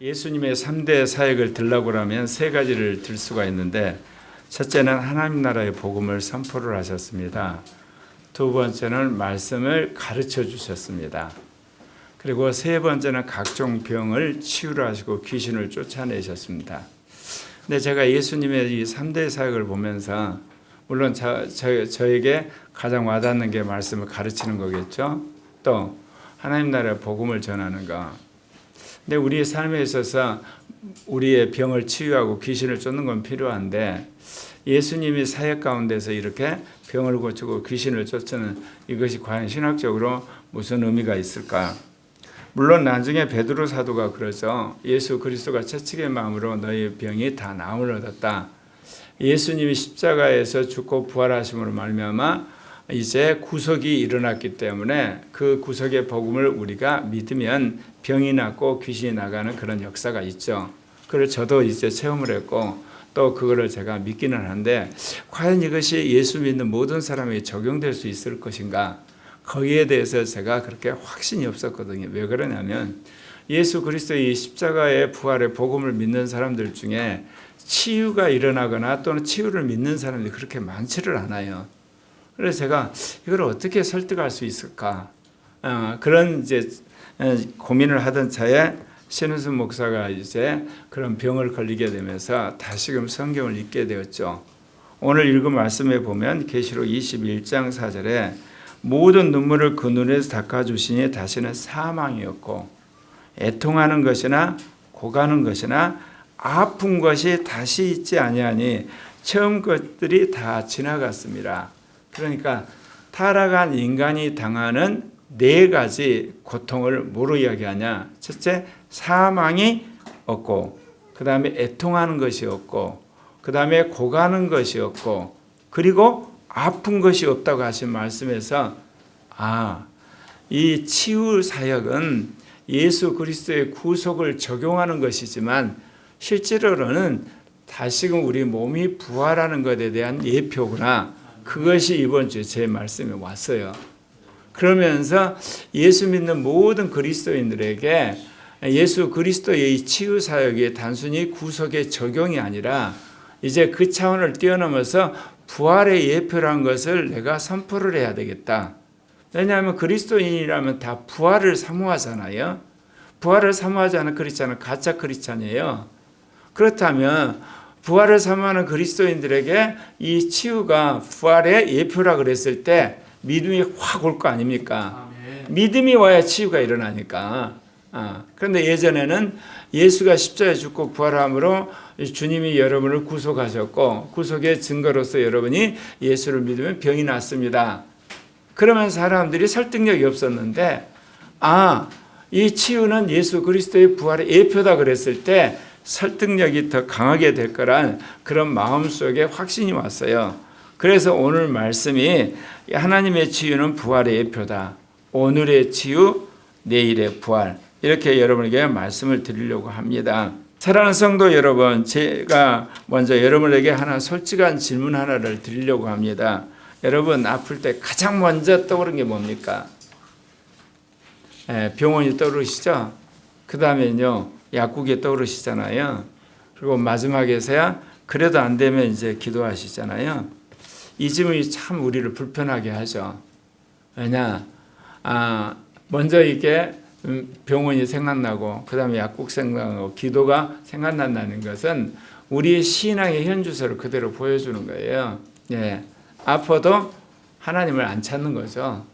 예수님의 3대 사역을 들라고 하면 세 가지를 들 수가 있는데, 첫째는 하나님 나라의 복음을 선포를 하셨습니다. 두 번째는 말씀을 가르쳐 주셨습니다. 그리고 세 번째는 각종 병을 치유를 하시고 귀신을 쫓아내셨습니다. 근데 제가 예수님의 이 3대 사역을 보면서, 물론 저에게 가장 와닿는 게 말씀을 가르치는 거겠죠. 또 하나님 나라의 복음을 전하는 거. 근데 우리의 삶에 있어서 우리의 병을 치유하고 귀신을 쫓는 건 필요한데, 예수님이 사역 가운데서 이렇게 병을 고치고 귀신을 쫓는 이것이 과연 신학적으로 무슨 의미가 있을까? 물론 나중에 베드로 사도가 그러죠. 예수 그리스도가 채찍의 마음으로 너희 병이 다 나음을 얻었다. 예수님이 십자가에서 죽고 부활하심으로 말미암아 이제 구속이 일어났기 때문에 그 구속의 복음을 우리가 믿으면 병이 낫고 귀신이 나가는 그런 역사가 있죠. 그걸 저도 이제 체험을 했고 또 그거를 제가 믿기는 하는데, 과연 이것이 예수 믿는 모든 사람에게 적용될 수 있을 것인가? 거기에 대해서 제가 그렇게 확신이 없었거든요. 왜 그러냐면 예수 그리스도의 십자가의 부활의 복음을 믿는 사람들 중에 치유가 일어나거나 또는 치유를 믿는 사람들이 그렇게 많지를 않아요. 그래서 제가 이걸 어떻게 설득할 수 있을까? 그런 이제 고민을 하던 차에 신은수 목사가 이제 그런 병을 걸리게 되면서 다시금 성경을 읽게 되었죠. 오늘 읽은 말씀에 보면 계시록 21장 4절에 모든 눈물을 그 눈에서 닦아주시니 다시는 사망이 없고 애통하는 것이나 고가는 것이나 아픈 것이 다시 있지 아니하니 처음 것들이 다 지나갔습니다. 그러니까 타락한 인간이 당하는 네 가지 고통을 뭐로 이야기하냐? 첫째, 사망이 없고, 그 다음에 애통하는 것이 없고, 그 다음에 고가는 것이 없고, 그리고 아픈 것이 없다고 하신 말씀에서 이 치유 사역은 예수 그리스도의 구속을 적용하는 것이지만 실제로는 다시금 우리 몸이 부활하는 것에 대한 예표구나. 그것이 이번 주에 제 말씀에 왔어요. 그러면서 예수 믿는 모든 그리스도인들에게 예수 그리스도의 이 치유 사역이 단순히 구속의 적용이 아니라 이제 그 차원을 뛰어넘어서 부활의 예표라는 것을 내가 선포를 해야 되겠다. 왜냐하면 그리스도인이라면 다 부활을 사모하잖아요. 부활을 사모하지 않은 크리스찬은 가짜 크리스찬이에요. 그렇다면 부활을 사모하는 그리스도인들에게 이 치유가 부활의 예표라 그랬을 때 믿음이 확 올 거 아닙니까? 믿음이 와야 치유가 일어나니까. 그런데 예전에는 예수가 십자가에 죽고 부활함으로 주님이 여러분을 구속하셨고 구속의 증거로서 여러분이 예수를 믿으면 병이 낫습니다. 그러면 사람들이 설득력이 없었는데 이 치유는 예수 그리스도의 부활의 예표다 그랬을 때 설득력이 더 강하게 될 거란 그런 마음속에 확신이 왔어요. 그래서 오늘 말씀이 하나님의 치유는 부활의 예표다. 오늘의 치유, 내일의 부활. 이렇게 여러분에게 말씀을 드리려고 합니다. 사랑하는 성도 여러분, 제가 먼저 여러분에게 하나 솔직한 질문 하나를 드리려고 합니다. 여러분 아플 때 가장 먼저 떠오르는 게 뭡니까? 병원이 떠오르시죠? 그 다음에는요, 약국이 떠오르시잖아요. 그리고 마지막에서야 그래도 안 되면 이제 기도하시잖아요. 이 질문이 참 우리를 불편하게 하죠. 왜냐? 먼저 이게 병원이 생각나고 그 다음에 약국 생각나고 기도가 생각난다는 것은 우리의 신앙의 현주소를 그대로 보여주는 거예요. 아파도 하나님을 안 찾는 거죠.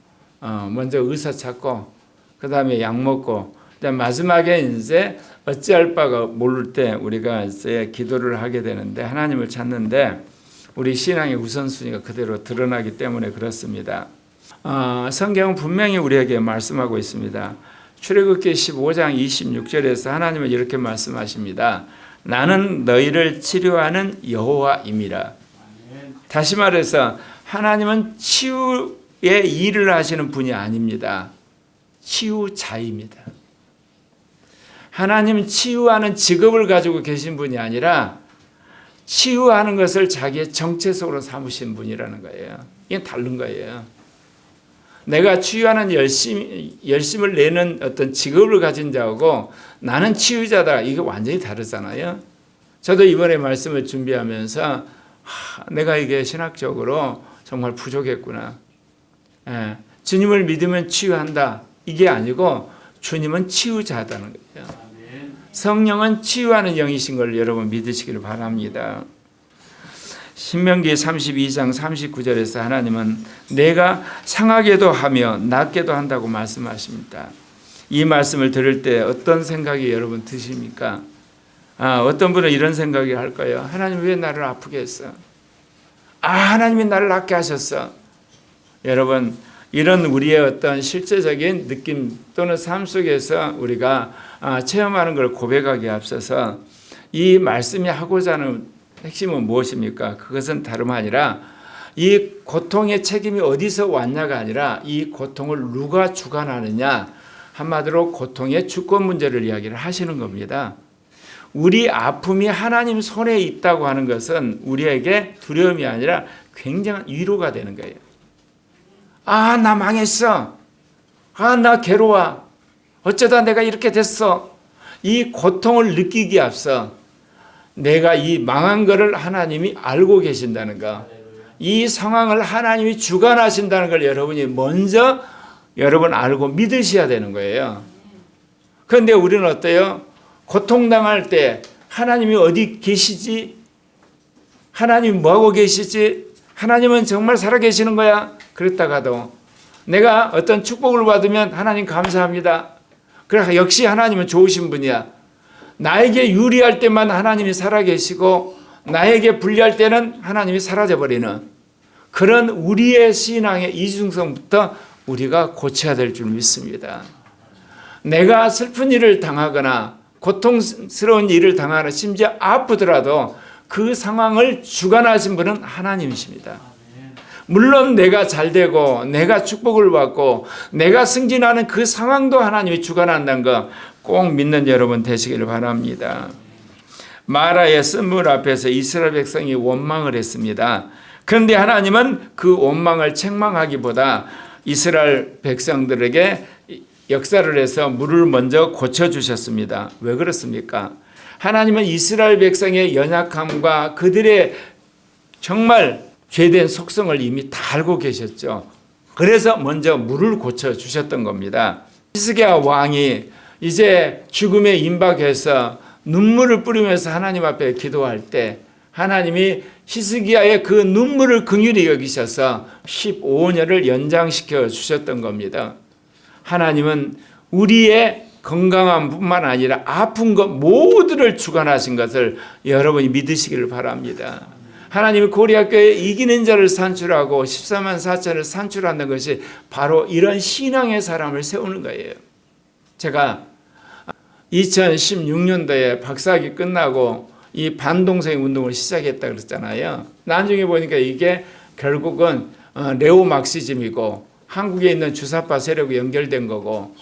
먼저 의사 찾고 그 다음에 약 먹고 마지막에 이제 어찌할 바가 모를 때 우리가 이제 기도를 하게 되는데 하나님을 찾는데 우리 신앙의 우선순위가 그대로 드러나기 때문에 그렇습니다. 성경은 분명히 우리에게 말씀하고 있습니다. 출애굽기 15장 26절에서 하나님은 이렇게 말씀하십니다. 나는 너희를 치료하는 여호와임이라. 다시 말해서 하나님은 치유의 일을 하시는 분이 아닙니다. 치유자입니다. 하나님은 치유하는 직업을 가지고 계신 분이 아니라 치유하는 것을 자기의 정체성으로 삼으신 분이라는 거예요. 이게 다른 거예요. 내가 치유하는 열심을 내는 어떤 직업을 가진 자하고 나는 치유자다. 이게 완전히 다르잖아요. 저도 이번에 말씀을 준비하면서 내가 이게 신학적으로 정말 부족했구나. 주님을 믿으면 치유한다. 이게 아니고 주님은 치유자다는 거예요. 성령은 치유하는 영이신 걸 여러분 믿으시기를 바랍니다. 신명기 32장 39절에서 하나님은 내가 상하게도 하며 낫게도 한다고 말씀하십니다. 이 말씀을 들을 때 어떤 생각이 여러분 드십니까? 어떤 분은 이런 생각이 할 거예요. 하나님 왜 나를 아프게 했어? 하나님이 나를 낫게 하셨어. 여러분, 이런 우리의 어떤 실제적인 느낌 또는 삶 속에서 우리가 체험하는 걸 고백하기에 앞서서 이 말씀이 하고자 하는 핵심은 무엇입니까? 그것은 다름 아니라 이 고통의 책임이 어디서 왔냐가 아니라 이 고통을 누가 주관하느냐, 한마디로 고통의 주권 문제를 이야기를 하시는 겁니다. 우리 아픔이 하나님 손에 있다고 하는 것은 우리에게 두려움이 아니라 굉장한 위로가 되는 거예요. 나 망했어. 나 괴로워. 어쩌다 내가 이렇게 됐어. 이 고통을 느끼기에 앞서 내가 이 망한 것을 하나님이 알고 계신다는 것, 이 상황을 하나님이 주관하신다는 걸 여러분이 먼저 여러분 알고 믿으셔야 되는 거예요. 그런데 우리는 어때요? 고통당할 때 하나님이 어디 계시지? 하나님이 뭐하고 계시지? 하나님은 정말 살아계시는 거야? 그랬다가도 내가 어떤 축복을 받으면 하나님 감사합니다. 그래, 역시 하나님은 좋으신 분이야. 나에게 유리할 때만 하나님이 살아계시고 나에게 불리할 때는 하나님이 사라져버리는 그런 우리의 신앙의 이중성부터 우리가 고쳐야 될 줄 믿습니다. 내가 슬픈 일을 당하거나 고통스러운 일을 당하거나 심지어 아프더라도 그 상황을 주관하신 분은 하나님이십니다. 물론 내가 잘되고 내가 축복을 받고 내가 승진하는 그 상황도 하나님이 주관한다는 거 꼭 믿는 여러분 되시기를 바랍니다. 마라의 쓴물 앞에서 이스라엘 백성이 원망을 했습니다. 그런데 하나님은 그 원망을 책망하기보다 이스라엘 백성들에게 역사를 해서 물을 먼저 고쳐주셨습니다. 왜 그렇습니까? 하나님은 이스라엘 백성의 연약함과 그들의 정말 죄된 속성을 이미 다 알고 계셨죠. 그래서 먼저 물을 고쳐주셨던 겁니다. 히스기야 왕이 이제 죽음에 임박해서 눈물을 뿌리면서 하나님 앞에 기도할 때 하나님이 히스기야의 그 눈물을 긍휼히 여기셔서 15년을 연장시켜 주셨던 겁니다. 하나님은 우리의 건강함뿐만 아니라 아픈 것 모두를 주관하신 것을 여러분이 믿으시기를 바랍니다. 하나님이 고리학교에 이기는 자를 산출하고 14만 4천을 산출하는 것이 바로 이런 신앙의 사람을 세우는 거예요. 제가 2016년도에 박사학위 끝나고 이 반동성 운동을 시작했다 그랬잖아요. 나중에 보니까 이게 결국은 네오 막시즘이고 한국에 있는 주사파 세력이 연결된 거고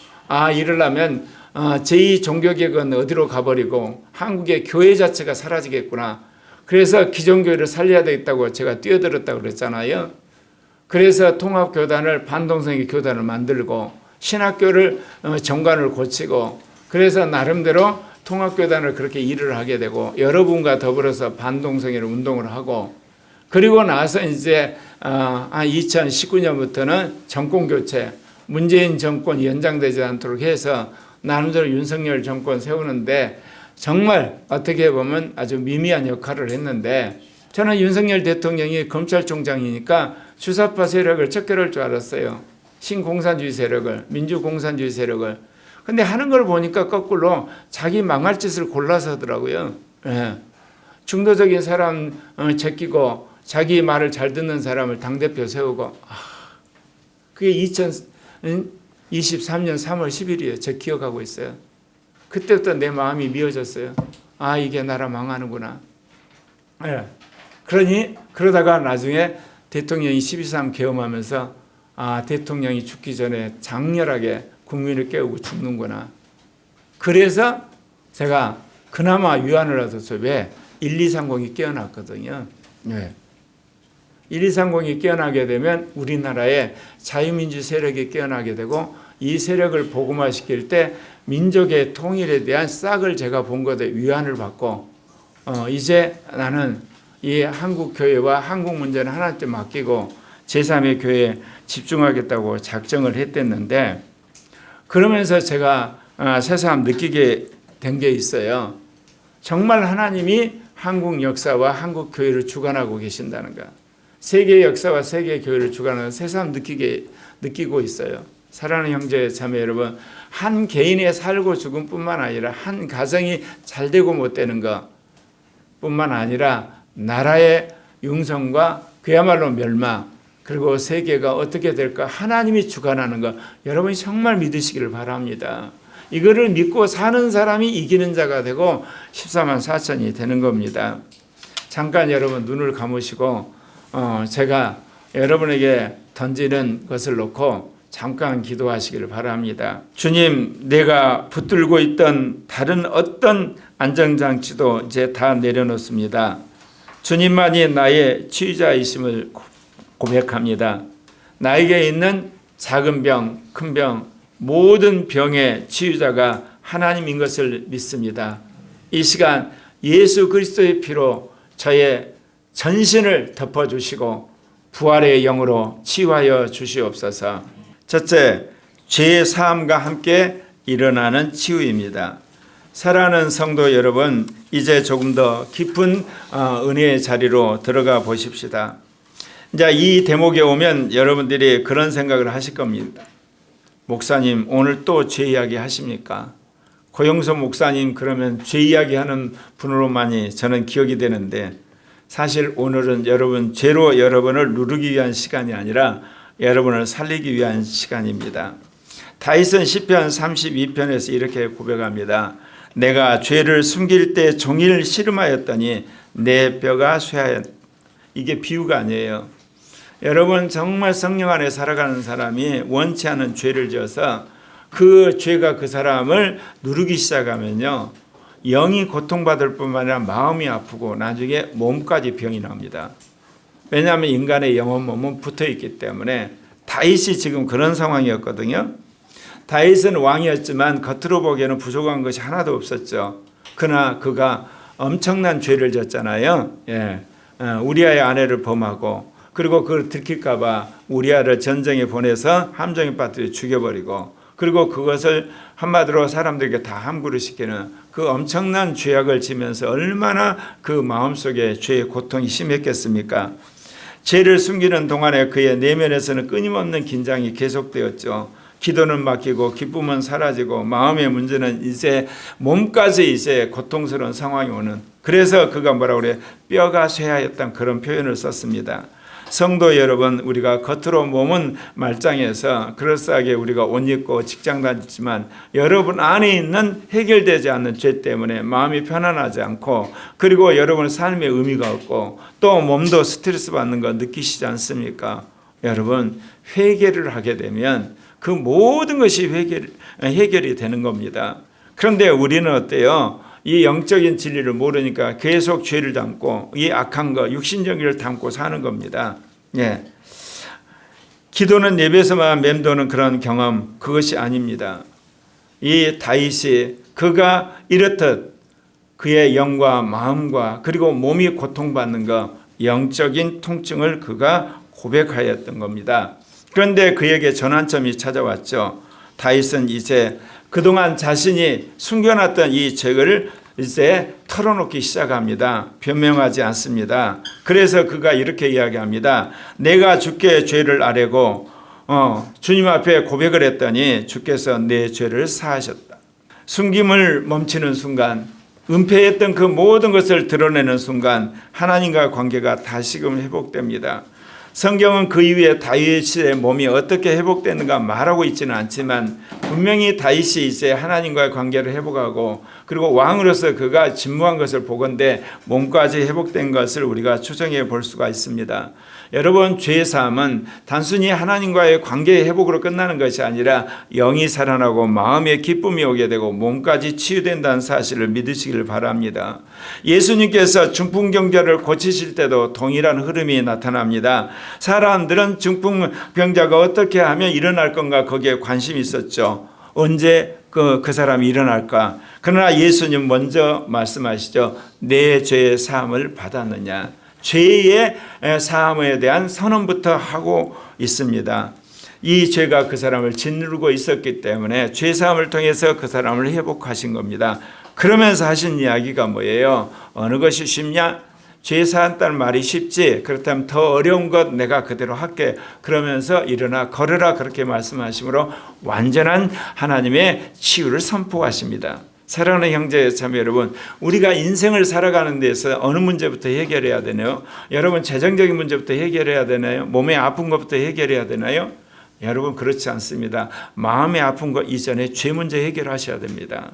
이러려면 제2 종교개혁은 어디로 가버리고 한국의 교회 자체가 사라지겠구나. 그래서 기존교회를 살려야 되겠다고 제가 뛰어들었다고 그랬잖아요. 그래서 통합교단을 반동성의 교단을 만들고 신학교를 정관을 고치고 그래서 나름대로 통합교단을 그렇게 일을 하게 되고 여러분과 더불어서 반동성애를 운동을 하고 그리고 나서 이제 2019년부터는 정권교체 문재인 정권 연장되지 않도록 해서 나름대로 윤석열 정권 세우는데 정말 어떻게 보면 아주 미미한 역할을 했는데 저는 윤석열 대통령이 검찰총장이니까 주사파 세력을 척결할 줄 알았어요. 신공산주의 세력을, 민주공산주의 세력을. 근데 하는 걸 보니까 거꾸로 자기 망할 짓을 골라서 하더라고요. 중도적인 사람 제끼고 자기 말을 잘 듣는 사람을 당대표 세우고 그게 2023년 3월 10일이에요. 제가 기억하고 있어요. 그때부터 내 마음이 미어졌어요. 이게 나라 망하는구나. 그러다가 나중에 대통령이 12.3 계엄하면서 대통령이 죽기 전에 장렬하게 국민을 깨우고 죽는구나. 그래서 제가 그나마 위안을 얻어서 왜 1230이 깨어났거든요. 1230이 깨어나게 되면 우리나라에 자유민주 세력이 깨어나게 되고 이 세력을 복음화시킬 때 민족의 통일에 대한 싹을 제가 본 것에 위안을 받고 이제 나는 이 한국 교회와 한국 문제는 하나님께 맡기고 제3의 교회에 집중하겠다고 작정을 했댔는데 그러면서 제가 새삼 느끼게 된 게 있어요. 정말 하나님이 한국 역사와 한국 교회를 주관하고 계신다는 것. 세계 역사와 세계 교회를 주관하는 새삼 느끼고 있어요. 사랑하는 형제 자매 여러분, 한 개인의 살고 죽음뿐만 아니라 한 가정이 잘 되고 못 되는 것 뿐만 아니라 나라의 융성과 그야말로 멸망 그리고 세계가 어떻게 될까 하나님이 주관하는 것 여러분이 정말 믿으시기를 바랍니다. 이거를 믿고 사는 사람이 이기는 자가 되고 14만 4천이 되는 겁니다. 잠깐 여러분 눈을 감으시고 제가 여러분에게 던지는 것을 놓고 잠깐 기도하시기를 바랍니다. 주님, 내가 붙들고 있던 다른 어떤 안정장치도 이제 다 내려놓습니다. 주님만이 나의 치유자이심을 고백합니다. 나에게 있는 작은 병, 큰 병, 모든 병의 치유자가 하나님인 것을 믿습니다. 이 시간 예수 그리스도의 피로 저의 전신을 덮어주시고 부활의 영으로 치유하여 주시옵소서. 첫째, 죄의 사함과 함께 일어나는 치유입니다. 사랑하는 성도 여러분, 이제 조금 더 깊은 은혜의 자리로 들어가 보십시다. 이제 이 대목에 오면 여러분들이 그런 생각을 하실 겁니다. 목사님, 오늘 또 죄 이야기 하십니까? 고영서 목사님 그러면 죄 이야기하는 분으로만이 저는 기억이 되는데 사실 오늘은 여러분 죄로 여러분을 누르기 위한 시간이 아니라 여러분을 살리기 위한 시간입니다. 다윗은 시편 32편에서 이렇게 고백합니다. 내가 죄를 숨길 때 종일 씨름하였더니 내 뼈가 쇠하였다. 이게 비유가 아니에요. 여러분 정말 성령 안에 살아가는 사람이 원치 않은 죄를 지어서 그 죄가 그 사람을 누르기 시작하면요. 영이 고통받을 뿐만 아니라 마음이 아프고 나중에 몸까지 병이 납니다. 왜냐하면 인간의 영혼 몸은 붙어있기 때문에 다윗이 지금 그런 상황이었거든요. 다윗은 왕이었지만 겉으로 보기에는 부족한 것이 하나도 없었죠. 그러나 그가 엄청난 죄를 졌잖아요. 우리아의 아내를 범하고 그리고 그걸 들킬까 봐 우리아를 전쟁에 보내서 함정에 빠뜨려 죽여버리고 그리고 그것을 한마디로 사람들에게 다 함구를 시키는 그 엄청난 죄악을 지면서 얼마나 그 마음속에 죄의 고통이 심했겠습니까? 죄를 숨기는 동안에 그의 내면에서는 끊임없는 긴장이 계속되었죠. 기도는 막히고 기쁨은 사라지고 마음의 문제는 이제 몸까지 이제 고통스러운 상황이 오는, 그래서 그가 뭐라고 그래, 뼈가 쇠하였던 그런 표현을 썼습니다. 성도 여러분, 우리가 겉으로 몸은 말짱해서 그럴싸하게 우리가 옷 입고 직장 다니지만 여러분 안에 있는 해결되지 않는 죄 때문에 마음이 편안하지 않고 그리고 여러분 삶의 의미가 없고 또 몸도 스트레스 받는 거 느끼시지 않습니까? 여러분 회개를 하게 되면 그 모든 것이 해결이 되는 겁니다. 그런데 우리는 어때요? 이 영적인 진리를 모르니까 계속 죄를 담고 이 악한 거, 육신적인 담고 사는 겁니다. 기도는 예배에서만 맴도는 그런 경험, 그것이 아닙니다. 이 다윗이 그가 이렇듯 그의 영과 마음과 그리고 몸이 고통받는 것, 영적인 통증을 그가 고백하였던 겁니다. 그런데 그에게 전환점이 찾아왔죠. 다윗은 이제 그동안 자신이 숨겨놨던 이 죄를 이제 털어놓기 시작합니다. 변명하지 않습니다. 그래서 그가 이렇게 이야기합니다. 내가 주께 죄를 아뢰고 주님 앞에 고백을 했더니 주께서 내 죄를 사하셨다. 숨김을 멈추는 순간, 은폐했던 그 모든 것을 드러내는 순간 하나님과 관계가 다시금 회복됩니다. 성경은 그 이후에 다윗의 몸이 어떻게 회복되는가 말하고 있지는 않지만 분명히 다윗이 이제 하나님과의 관계를 회복하고 그리고 왕으로서 그가 진무한 것을 보건대 몸까지 회복된 것을 우리가 추정해 볼 수가 있습니다. 여러분, 죄 사함은 단순히 하나님과의 관계의 회복으로 끝나는 것이 아니라 영이 살아나고 마음의 기쁨이 오게 되고 몸까지 치유된다는 사실을 믿으시길 바랍니다. 예수님께서 중풍병자를 고치실 때도 동일한 흐름이 나타납니다. 사람들은 중풍병자가 어떻게 하면 일어날 건가 거기에 관심이 있었죠. 언제 그 사람이 일어날까? 그러나 예수님 먼저 말씀하시죠. 내 죄의 사함을 받았느냐? 죄의 사함에 대한 선언부터 하고 있습니다. 이 죄가 그 사람을 짓누르고 있었기 때문에 죄 사함을 통해서 그 사람을 회복하신 겁니다. 그러면서 하신 이야기가 뭐예요? 어느 것이 쉽냐? 죄 사한다는 말이 쉽지. 그렇다면 더 어려운 것 내가 그대로 할게. 그러면서 일어나 걸으라 그렇게 말씀하시므로 완전한 하나님의 치유를 선포하십니다. 사랑하는 형제 자매 여러분, 우리가 인생을 살아가는 데서 어느 문제부터 해결해야 되나요? 여러분, 재정적인 문제부터 해결해야 되나요? 몸에 아픈 것부터 해결해야 되나요? 여러분, 그렇지 않습니다. 마음에 아픈 것 이전에 죄 문제 해결하셔야 됩니다.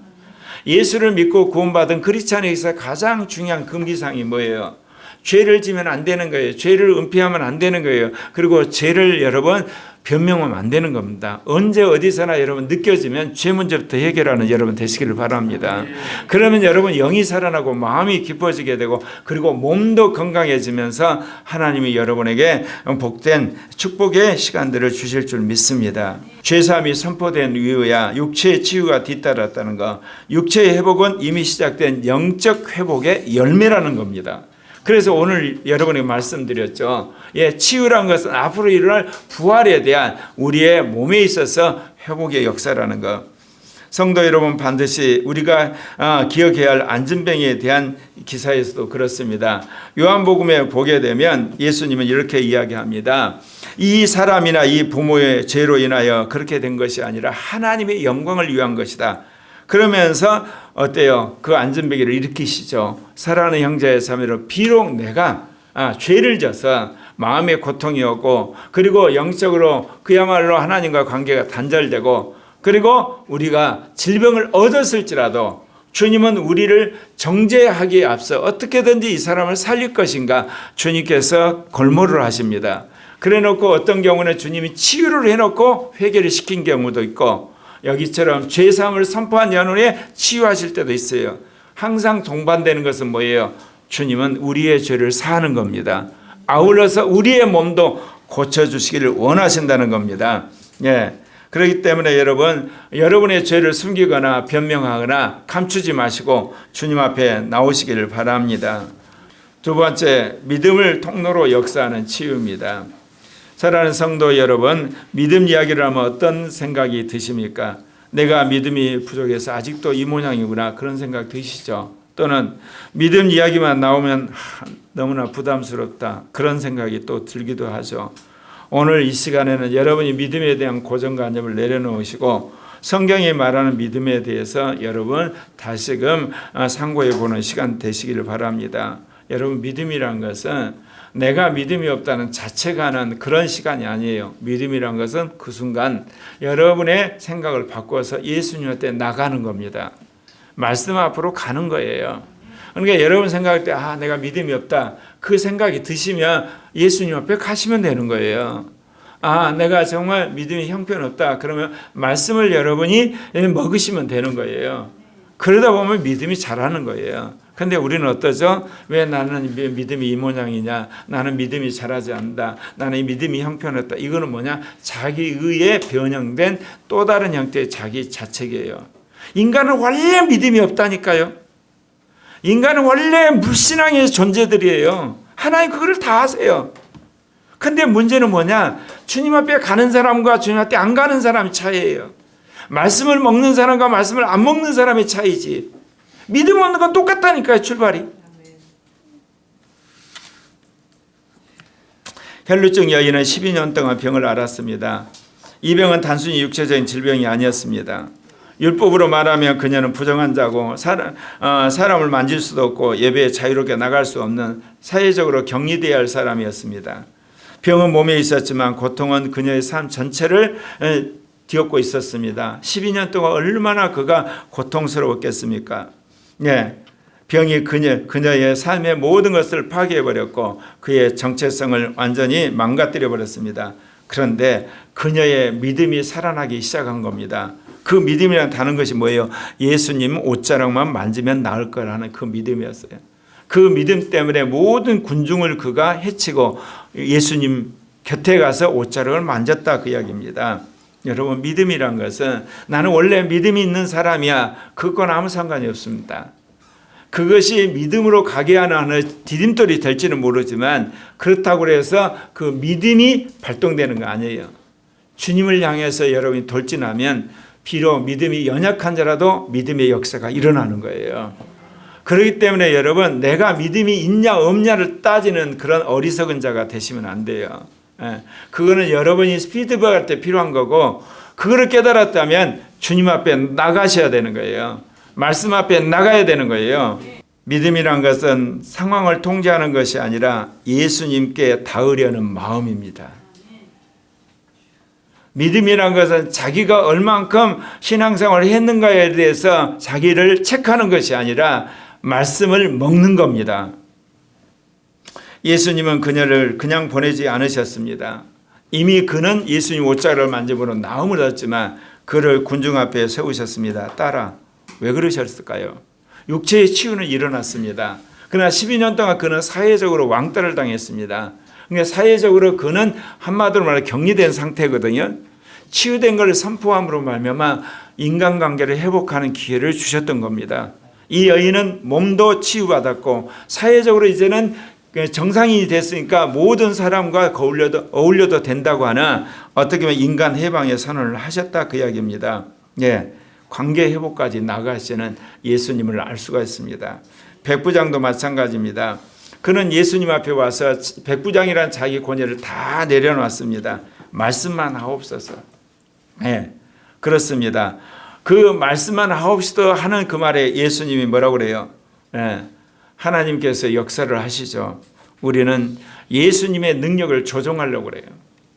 예수를 믿고 구원받은 크리스찬에게서 가장 중요한 금기사항이 뭐예요? 죄를 지면 안 되는 거예요. 죄를 은폐하면 안 되는 거예요. 그리고 죄를 여러분 변명하면 안 되는 겁니다. 언제 어디서나 여러분 느껴지면 죄 문제부터 해결하는 여러분 되시기를 바랍니다. 그러면 여러분 영이 살아나고 마음이 기뻐지게 되고 그리고 몸도 건강해지면서 하나님이 여러분에게 복된 축복의 시간들을 주실 줄 믿습니다. 죄사함이 선포된 이후야 육체의 치유가 뒤따랐다는 거. 육체의 회복은 이미 시작된 영적 회복의 열매라는 겁니다. 그래서 오늘 여러분에게 말씀드렸죠. 치유란 것은 앞으로 일어날 부활에 대한 우리의 몸에 있어서 회복의 역사라는 것. 성도 여러분, 반드시 우리가 기억해야 할 안전병에 대한 기사에서도 그렇습니다. 요한복음에 보게 되면 예수님은 이렇게 이야기합니다. 이 사람이나 이 부모의 죄로 인하여 그렇게 된 것이 아니라 하나님의 영광을 위한 것이다. 그러면서 어때요? 그 안전병기를 일으키시죠. 사랑하는 형제 자매로 비록 내가 죄를 져서 마음의 고통이 오고 그리고 영적으로 그야말로 하나님과 관계가 단절되고 그리고 우리가 질병을 얻었을지라도 주님은 우리를 정죄하기에 앞서 어떻게든지 이 사람을 살릴 것인가 주님께서 골몰을 하십니다. 그래 놓고 어떤 경우는 주님이 치유를 해놓고 회개를 시킨 경우도 있고 여기처럼 죄사함을 선포한 연후에 치유하실 때도 있어요. 항상 동반되는 것은 뭐예요? 주님은 우리의 죄를 사하는 겁니다. 아울러서 우리의 몸도 고쳐주시기를 원하신다는 겁니다. 그렇기 때문에 여러분, 여러분의 죄를 숨기거나 변명하거나 감추지 마시고 주님 앞에 나오시기를 바랍니다. 두 번째, 믿음을 통로로 역사하는 치유입니다. 사랑하는 성도 여러분, 믿음 이야기를 하면 어떤 생각이 드십니까? 내가 믿음이 부족해서 아직도 이 모양이구나 그런 생각 드시죠? 또는 믿음 이야기만 나오면 너무나 부담스럽다 그런 생각이 또 들기도 하죠. 오늘 이 시간에는 여러분이 믿음에 대한 고정관념을 내려놓으시고 성경이 말하는 믿음에 대해서 여러분 다시금 상고해 보는 시간 되시기를 바랍니다. 여러분, 믿음이란 것은 내가 믿음이 없다는 자책하는 그런 시간이 아니에요. 믿음이란 것은 그 순간 여러분의 생각을 바꿔서 예수님한테 나가는 겁니다. 말씀 앞으로 가는 거예요. 그러니까 여러분 생각할 때 내가 믿음이 없다 그 생각이 드시면 예수님 앞에 가시면 되는 거예요. 내가 정말 믿음이 형편없다 그러면 말씀을 여러분이 먹으시면 되는 거예요. 그러다 보면 믿음이 자라는 거예요. 근데 우리는 어떠죠? 왜 나는 믿음이 이 모양이냐? 나는 믿음이 자라지 않는다. 나는 믿음이 형편없다. 이거는 뭐냐? 자기 의에 변형된 또 다른 형태의 자기 자책이에요. 인간은 원래 믿음이 없다니까요. 인간은 원래 불신앙의 존재들이에요. 하나님 그거를 다 아세요. 근데 문제는 뭐냐? 주님 앞에 가는 사람과 주님 앞에 안 가는 사람의 차이예요. 말씀을 먹는 사람과 말씀을 안 먹는 사람의 차이지. 믿음 없는 건 똑같다니까요, 출발이. 혈루증 여인은 12년 동안 병을 앓았습니다. 이 병은 단순히 육체적인 질병이 아니었습니다. 율법으로 말하면 그녀는 부정한 자고 사람을 만질 수도 없고 예배에 자유롭게 나갈 수 없는 사회적으로 격리되어야 할 사람이었습니다. 병은 몸에 있었지만 고통은 그녀의 삶 전체를 뒤엎고 있었습니다. 12년 동안 얼마나 그가 고통스러웠겠습니까? 예. 병이 그녀의 삶의 모든 것을 파괴해버렸고 그의 정체성을 완전히 망가뜨려 버렸습니다. 그런데 그녀의 믿음이 살아나기 시작한 겁니다. 그 믿음이라는 다른 것이 뭐예요? 예수님 옷자락만 만지면 나을 거라는 그 믿음이었어요. 그 믿음 때문에 모든 군중을 그가 해치고 예수님 곁에 가서 옷자락을 만졌다 그 이야기입니다. 여러분, 믿음이란 것은 나는 원래 믿음이 있는 사람이야, 그건 아무 상관이 없습니다. 그것이 믿음으로 가게 하는 디딤돌이 될지는 모르지만 그렇다고 해서 그 믿음이 발동되는 거 아니에요. 주님을 향해서 여러분이 돌진하면 비록 믿음이 연약한 자라도 믿음의 역사가 일어나는 거예요. 그렇기 때문에 여러분, 내가 믿음이 있냐 없냐를 따지는 그런 어리석은 자가 되시면 안 돼요. 그거는 여러분이 피드백할 때 필요한 거고, 그거를 깨달았다면 주님 앞에 나가셔야 되는 거예요. 말씀 앞에 나가야 되는 거예요. 믿음이란 것은 상황을 통제하는 것이 아니라 예수님께 닿으려는 마음입니다. 믿음이란 것은 자기가 얼만큼 신앙생활을 했는가에 대해서 자기를 체크하는 것이 아니라 말씀을 먹는 겁니다. 예수님은 그녀를 그냥 보내지 않으셨습니다. 이미 그는 예수님 옷자락을 만져보는 나음을 얻었지만 그를 군중 앞에 세우셨습니다. 따라. 왜 그러셨을까요? 육체의 치유는 일어났습니다. 그러나 12년 동안 그는 사회적으로 왕따를 당했습니다. 그러니까 사회적으로 그는 한마디로 말해 격리된 상태거든요. 치유된 것을 선포함으로 말미암아 인간관계를 회복하는 기회를 주셨던 겁니다. 이 여인은 몸도 치유받았고 사회적으로 이제는 정상인이 됐으니까 모든 사람과 어울려도 된다고 하나 어떻게 보면 인간 해방의 선언을 하셨다 그 이야기입니다. 예. 관계 회복까지 나가시는 예수님을 알 수가 있습니다. 백부장도 마찬가지입니다. 그는 예수님 앞에 와서 백부장이란 자기 권위를 다 내려놨습니다. 말씀만 하옵소서. 네, 그렇습니다. 그 말씀만 하옵시도 하는 그 말에 예수님이 뭐라고 그래요? 네, 하나님께서 역사를 하시죠. 우리는 예수님의 능력을 조종하려고 그래요.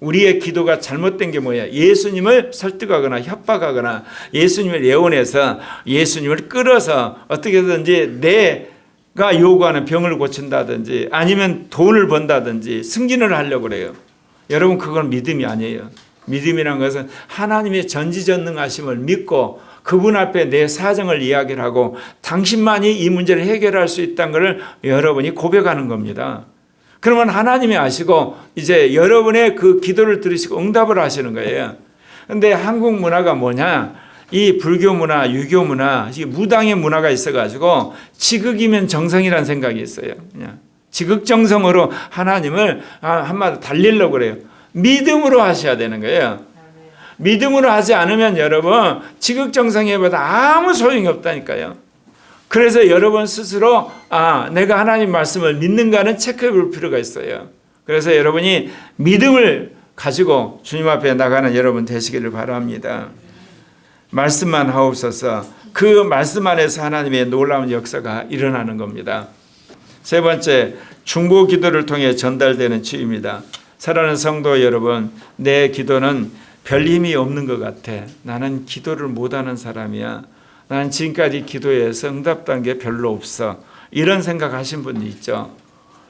우리의 기도가 잘못된 게 뭐야? 예수님을 설득하거나 협박하거나 예수님을 예언해서 예수님을 끌어서 어떻게든지 내가 요구하는 병을 고친다든지 아니면 돈을 번다든지 승진을 하려고 그래요. 여러분, 그건 믿음이 아니에요. 믿음이란 것은 하나님의 전지전능하심을 믿고 그분 앞에 내 사정을 이야기를 하고 당신만이 이 문제를 해결할 수 있다는 것을 여러분이 고백하는 겁니다. 그러면 하나님이 아시고 이제 여러분의 그 기도를 들으시고 응답을 하시는 거예요. 그런데 한국 문화가 뭐냐? 이 불교 문화, 유교 문화, 이 무당의 문화가 있어가지고 지극이면 정성이라는 생각이 있어요. 그냥 지극정성으로 하나님을 한마디로 달리려고 그래요. 믿음으로 하셔야 되는 거예요. 믿음으로 하지 않으면 여러분 지극정성해보다 아무 소용이 없다니까요. 그래서 여러분 스스로 내가 하나님 말씀을 믿는가는 체크해 볼 필요가 있어요. 그래서 여러분이 믿음을 가지고 주님 앞에 나가는 여러분 되시기를 바랍니다. 말씀만 하옵소서. 그 말씀 안에서 하나님의 놀라운 역사가 일어나는 겁니다. 세 번째, 중보 기도를 통해 전달되는 치유입니다. 사랑하는 성도 여러분, 내 기도는 별 힘이 없는 것 같아. 나는 기도를 못하는 사람이야. 나는 지금까지 기도해서 응답된 게 별로 없어. 이런 생각하신 분도 있죠.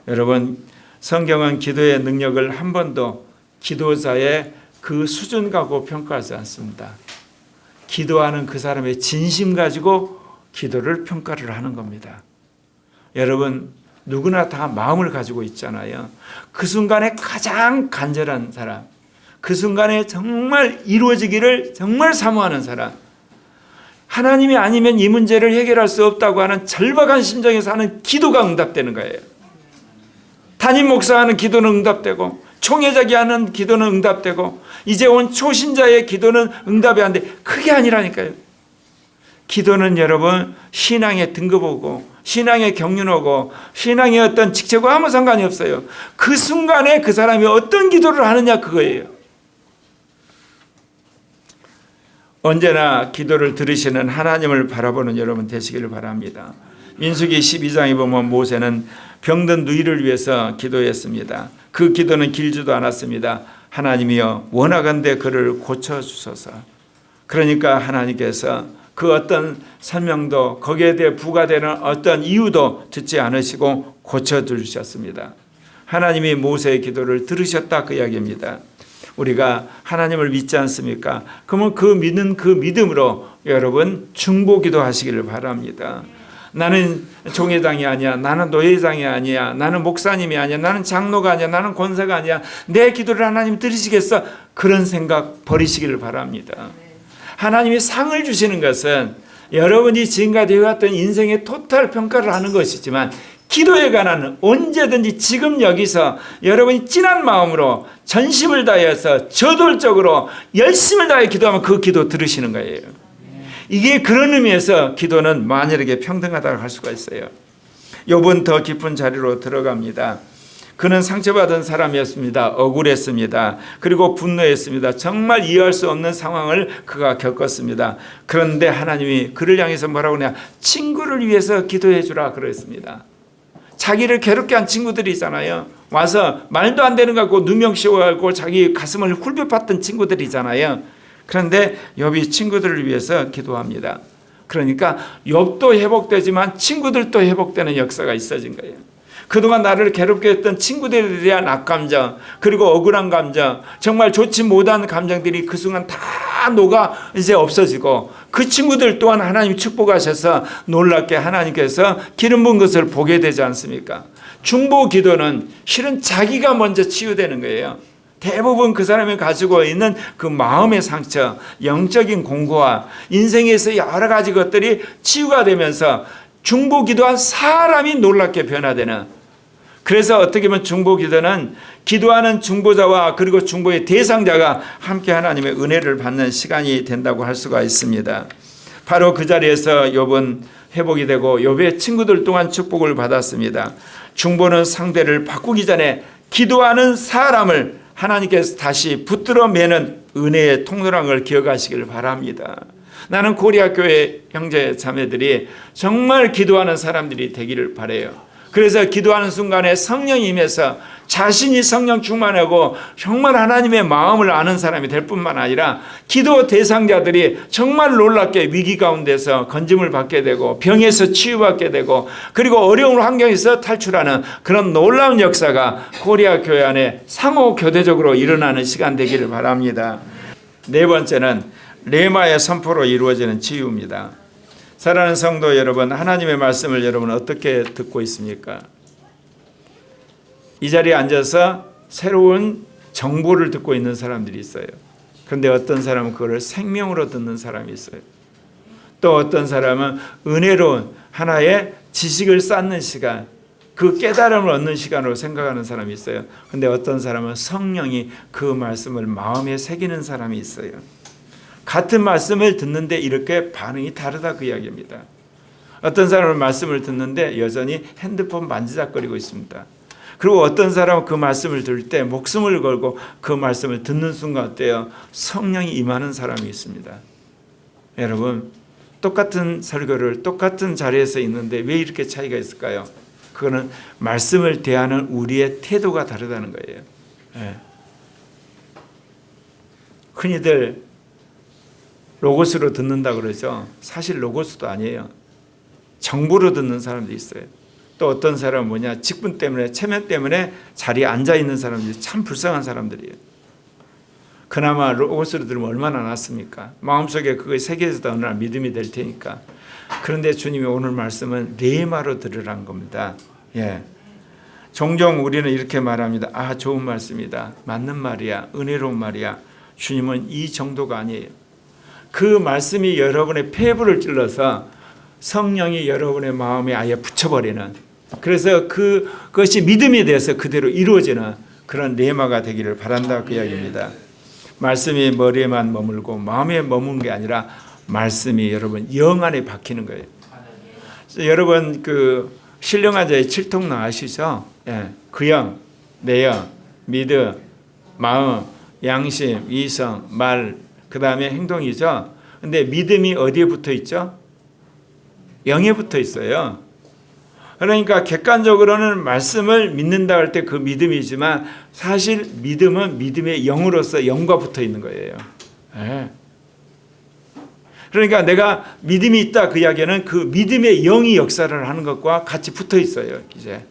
여러분, 성경은 기도의 능력을 한 번도 기도자의 그 수준 가지고 평가하지 않습니다. 기도하는 그 사람의 진심 가지고 기도를 평가를 하는 겁니다. 여러분, 누구나 다 마음을 가지고 있잖아요. 그 순간에 가장 간절한 사람, 그 순간에 정말 이루어지기를 정말 사모하는 사람, 하나님이 아니면 이 문제를 해결할 수 없다고 하는 절박한 심정에서 하는 기도가 응답되는 거예요. 담임 목사하는 기도는 응답되고 총회장이 하는 기도는 응답되고 이제 온 초신자의 기도는 응답이 안 돼. 그게 아니라니까요. 기도는 여러분 신앙의 등급이고 신앙의 경륜이고 신앙의 어떤 직책과 아무 상관이 없어요. 그 순간에 그 사람이 어떤 기도를 하느냐 그거예요. 언제나 기도를 들으시는 하나님을 바라보는 여러분 되시기를 바랍니다. 민수기 12장에 보면 모세는 병든 누이를 위해서 기도했습니다. 그 기도는 길지도 않았습니다. 하나님이여 원하건대 그를 고쳐주소서. 그러니까 하나님께서 그 어떤 설명도 거기에 대해 부과되는 어떤 이유도 듣지 않으시고 고쳐주셨습니다. 하나님이 모세의 기도를 들으셨다 그 이야기입니다. 우리가 하나님을 믿지 않습니까? 그러면 그 믿는 그 믿음으로 여러분 중보기도 하시기를 바랍니다. 나는 종회장이 아니야, 나는 노회장이 아니야, 나는 목사님이 아니야, 나는 장로가 아니야, 나는 권사가 아니야, 내 기도를 하나님 들으시겠어? 그런 생각 버리시기를 바랍니다. 하나님이 상을 주시는 것은 여러분이 지금까지 해왔던 인생의 토탈 평가를 하는 것이지만 기도에 관한 언제든지 지금 여기서 여러분이 진한 마음으로 전심을 다해서 저돌적으로 열심을 다해 기도하면 그 기도 들으시는 거예요. 이게 그런 의미에서 기도는 만일에게 평등하다고 할 수가 있어요. 욥은 더 깊은 자리로 들어갑니다. 그는 상처받은 사람이었습니다. 억울했습니다. 그리고 분노했습니다. 정말 이해할 수 없는 상황을 그가 겪었습니다. 그런데 하나님이 그를 향해서 뭐라고 하냐, 친구를 위해서 기도해 주라 그랬습니다. 자기를 괴롭게 한 친구들이 있잖아요. 와서 말도 안 되는 거 갖고 누명 씌워갖고 자기 가슴을 훌벼팠던 친구들이 있잖아요. 그런데 욥이 친구들을 위해서 기도합니다. 그러니까 욥도 회복되지만 친구들도 회복되는 역사가 있어진 거예요. 그동안 나를 괴롭게 했던 친구들에 대한 악감정, 그리고 억울한 감정, 정말 좋지 못한 감정들이 그 순간 다 녹아 이제 없어지고, 그 친구들 또한 하나님 축복하셔서 놀랍게 하나님께서 기름 부은 것을 보게 되지 않습니까? 중보 기도는 실은 자기가 먼저 치유되는 거예요. 대부분 그 사람이 가지고 있는 그 마음의 상처, 영적인 공고와 인생에서 여러 가지 것들이 치유가 되면서 중보 기도한 사람이 놀랍게 변화되는, 그래서 어떻게 보면 중보 기도는 기도하는 중보자와 그리고 중보의 대상자가 함께 하나님의 은혜를 받는 시간이 된다고 할 수가 있습니다. 바로 그 자리에서 욥은 회복이 되고 욥의 친구들 또한 축복을 받았습니다. 중보는 상대를 바꾸기 전에 기도하는 사람을 하나님께서 다시 붙들어 매는 은혜의 통로라는 걸 기억하시길 바랍니다. 나는 고리아 교회 형제 자매들이 정말 기도하는 사람들이 되기를 바라요. 그래서 기도하는 순간에 성령이 임해서 자신이 성령 충만하고 정말 하나님의 마음을 아는 사람이 될 뿐만 아니라 기도 대상자들이 정말 놀랍게 위기 가운데서 건짐을 받게 되고 병에서 치유받게 되고 그리고 어려운 환경에서 탈출하는 그런 놀라운 역사가 고리아 교회 안에 상호 교대적으로 일어나는 시간 되기를 바랍니다. 네 번째는 레마의 선포로 이루어지는 치유입니다. 사랑하는 성도 여러분, 하나님의 말씀을 여러분 어떻게 듣고 있습니까? 이 자리에 앉아서 새로운 정보를 듣고 있는 사람들이 있어요. 그런데 어떤 사람은 그걸 생명으로 듣는 사람이 있어요. 또 어떤 사람은 은혜로운 하나의 지식을 쌓는 시간, 그 깨달음을 얻는 시간으로 생각하는 사람이 있어요. 그런데 어떤 사람은 성령이 그 말씀을 마음에 새기는 사람이 있어요. 같은 말씀을 듣는데 이렇게 반응이 다르다 그 이야기입니다. 어떤 사람은 말씀을 듣는데 여전히 핸드폰 만지작거리고 있습니다. 그리고 어떤 사람은 그 말씀을 들을 때 목숨을 걸고 그 말씀을 듣는 순간 어때요? 성령이 임하는 사람이 있습니다. 여러분, 똑같은 설교를 똑같은 자리에서 있는데 왜 이렇게 차이가 있을까요? 그거는 말씀을 대하는 우리의 태도가 다르다는 거예요. 네. 흔히들 로고스로 듣는다고 그러죠. 사실 로고스도 아니에요. 정보로 듣는 사람도 있어요. 또 어떤 사람은 뭐냐, 직분 때문에, 체면 때문에 자리에 앉아있는 사람들이 참 불쌍한 사람들이에요. 그나마 로고스로 들으면 얼마나 낫습니까? 마음속에 그거 새겨져도 어느 날 믿음이 될 테니까. 그런데 주님이 오늘 말씀은 레마로 들으라는 겁니다. 예. 종종 우리는 이렇게 말합니다. 아, 좋은 말씀이다. 맞는 말이야. 은혜로운 말이야. 주님은 이 정도가 아니에요. 그 말씀이 여러분의 폐부를 찔러서 성령이 여러분의 마음에 아예 붙여버리는, 그래서 그것이 믿음에 대해서 그대로 이루어지는 그런 레마가 되기를 바란다 그 이야기입니다. 말씀이 머리에만 머물고 마음에 머무는 게 아니라 말씀이 여러분 영 안에 박히는 거예요. 여러분 그 신령화자의 7통로 아시죠? 예. 그 영, 내 영, 믿음, 마음, 양심, 이성, 말, 그 다음에 행동이죠. 근데 믿음이 어디에 붙어 있죠? 영에 붙어 있어요. 그러니까 객관적으로는 말씀을 믿는다 할 때 그 믿음이지만 사실 믿음은 믿음의 영으로서 영과 붙어 있는 거예요. 네. 그러니까 내가 믿음이 있다 그 이야기는 그 믿음의 영이 역사를 하는 것과 같이 붙어 있어요. 이제.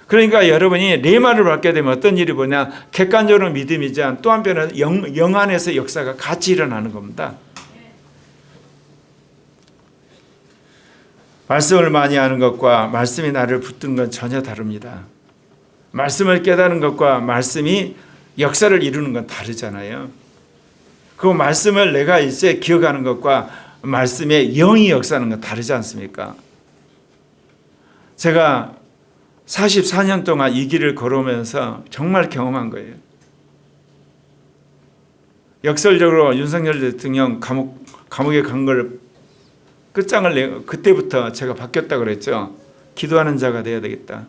그러니까 여러분이 레마를 받게 되면 어떤 일이 뭐냐, 객관적으로 믿음이지만 또 한편은 영 안에서 역사가 같이 일어나는 겁니다. 말씀을 많이 하는 것과 말씀이 나를 붙든 건 전혀 다릅니다. 말씀을 깨닫는 것과 말씀이 역사를 이루는 건 다르잖아요. 그 말씀을 내가 이제 기억하는 것과 말씀의 영이 역사하는 건 다르지 않습니까? 제가 44년 동안 이 길을 걸어오면서 정말 경험한 거예요. 역설적으로 윤석열 대통령 감옥에 간 걸 끝장을 내고 그때부터 제가 바뀌었다고 그랬죠. 기도하는 자가 돼야 되겠다.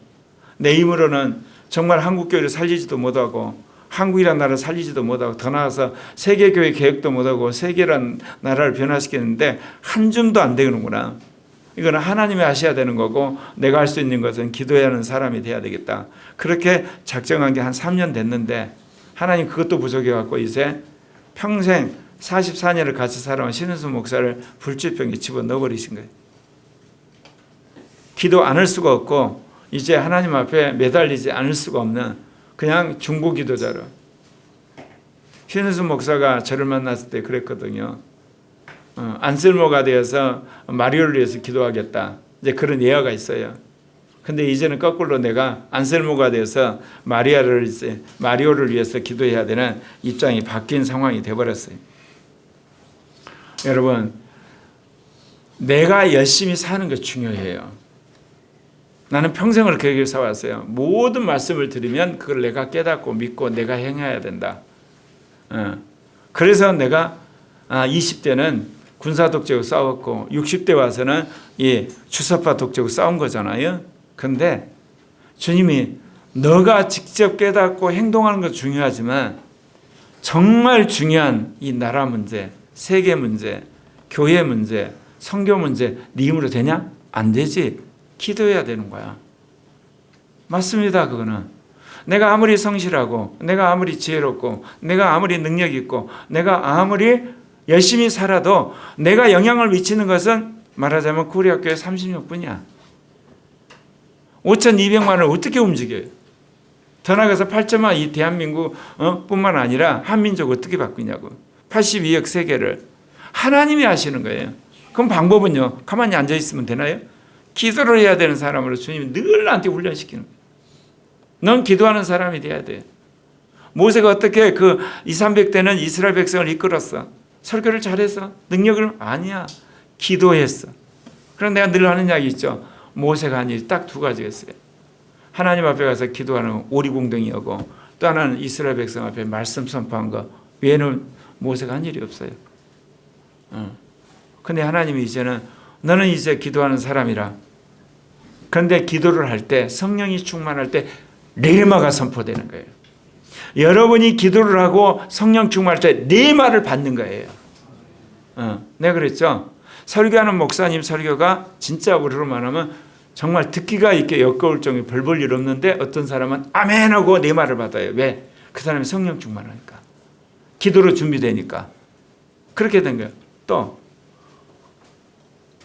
내 힘으로는 정말 한국교회를 살리지도 못하고 한국이라는 나라를 살리지도 못하고 더 나아가서 세계교회 개혁도 못하고 세계란 나라를 변화시키는데 한 줌도 안 되는구나. 이거는 하나님이 하셔야 되는 거고 내가 할 수 있는 것은 기도해야 하는 사람이 돼야 되겠다. 그렇게 작정한 게 한 3년 됐는데 하나님 그것도 부족해갖고 이제 평생 44년을 같이 살아온 신은수 목사를 불치병에 집어넣어버리신 거예요. 기도 안 할 수가 없고 이제 하나님 앞에 매달리지 않을 수가 없는 그냥 중보기도자로. 신은수 목사가 저를 만났을 때 그랬거든요. 안쓸모가 되어서 마리오를 위해서 기도하겠다. 이제 그런 예화가 있어요. 근데 이제는 거꾸로 내가 안쓸모가 돼서 마리오를 위해서 기도해야 되는 입장이 바뀐 상황이 되어버렸어요. 여러분, 내가 열심히 사는 게 중요해요. 나는 평생을 그 얘기를 살아왔어요. 모든 말씀을 들으면 그걸 내가 깨닫고 믿고 내가 행해야 된다. 그래서 내가 20대는 군사 독재하고 싸웠고 60대 와서는 이 주사파 독재하고 싸운 거잖아요. 그런데 주님이 너가 직접 깨닫고 행동하는 것 중요하지만 정말 중요한 이 나라 문제, 세계 문제, 교회 문제, 선교 문제 네 힘으로 되냐? 안 되지. 기도해야 되는 거야. 맞습니다. 그거는. 내가 아무리 성실하고 내가 아무리 지혜롭고 내가 아무리 능력 있고 내가 아무리 열심히 살아도 내가 영향을 미치는 것은 말하자면 구리학교에 36분이야. 5,200만을 어떻게 움직여요? 더 나아가서 8.5 이 대한민국 뿐만 아니라 한민족 어떻게 바꾸냐고. 82억 세계를 하나님이 하시는 거예요. 그럼 방법은요? 가만히 앉아있으면 되나요? 기도를 해야 되는 사람으로 주님이 늘 나한테 훈련시키는 거예요. 넌 기도하는 사람이 돼야 돼. 모세가 어떻게 그 200~300대는 이스라엘 백성을 이끌었어? 설교를 잘했어? 능력을? 아니야. 기도했어. 그럼 내가 늘 하는 이야기 있죠. 모세가 한 일이 딱 두 가지가 있어요. 하나님 앞에 가서 기도하는 오리공댕이하고 또 하나는 이스라엘 백성 앞에 말씀 선포한 거 외에는 모세가 한 일이 없어요. 근데 하나님이 이제는 너는 이제 기도하는 사람이라. 그런데 기도를 할 때 성령이 충만할 때 레마가 선포되는 거예요. 여러분이 기도를 하고 성령 충만할 때 레마를 받는 거예요. 내가 그랬죠. 설교하는 목사님 설교가 진짜 우리로 말하면 정말 듣기가 있게 역겨울 정도로 별 볼 일 없는데 어떤 사람은 아멘 하고 레마를 받아요. 왜? 그 사람이 성령 충만하니까. 기도로 준비되니까. 그렇게 된 거예요. 또